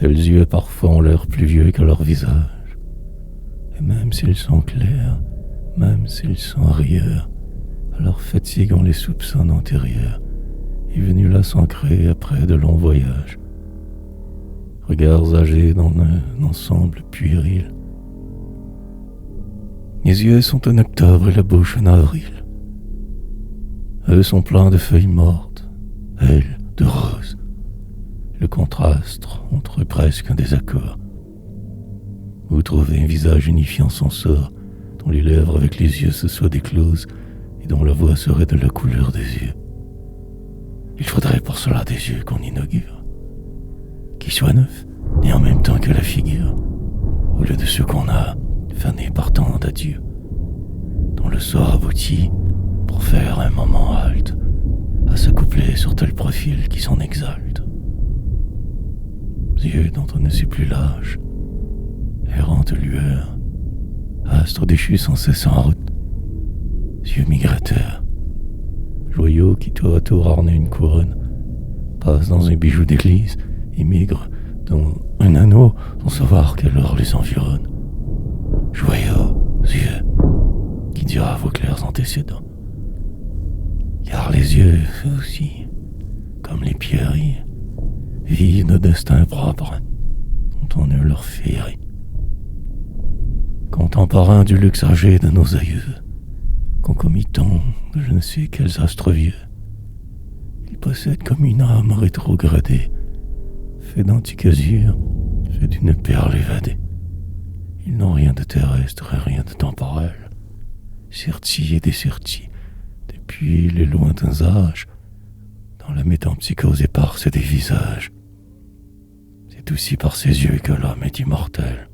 tels yeux parfois ont l'air plus vieux que leur visage. Et même s'ils sont clairs, même s'ils sont rieurs, à leur fatigue on les soupçonne antérieurs, et venus là s'ancrer après de longs voyages. Regards âgés dans un ensemble puéril. Les yeux sont en octobre et la bouche en avril. Eux sont pleins de feuilles mortes, elles de roses. Le contraste entre eux presque un désaccord. Vous trouvez un visage unifiant son sort, dont les lèvres avec les yeux se soient décloses et dont la voix serait de la couleur des yeux. Il faudrait pour cela des yeux qu'on inaugure, qui soient neufs et en même temps que la figure, au lieu de ceux qu'on a fanés par tant d'adieux, dont le sort aboutit pour faire un moment halte à s'accoupler sur tel profil qui s'en exalte. Yeux dont on ne sait plus l'âge, errante lueur, astre déchu sans cesse en route, yeux migrateurs, joyaux qui tour à tour ornent une couronne, passent dans un bijou d'église et migrent dans un anneau sans savoir quelle heure les environne. Joyaux yeux qui dira vos clairs antécédents, car les yeux aussi, comme les pierreries, vivent de destin propre dont on ne leur féerie. Contemporains du luxe âgé de nos aïeux, concomitants de je ne sais quels astres vieux, ils possèdent comme une âme rétrogradée, fait d'antiques azurs, fait d'une perle évadée. Ils n'ont rien de terrestre et rien de temporel, sertis et dessertis depuis les lointains âges, dans la métempsychose éparse des visages. C'est aussi par ses yeux que l'homme est immortel.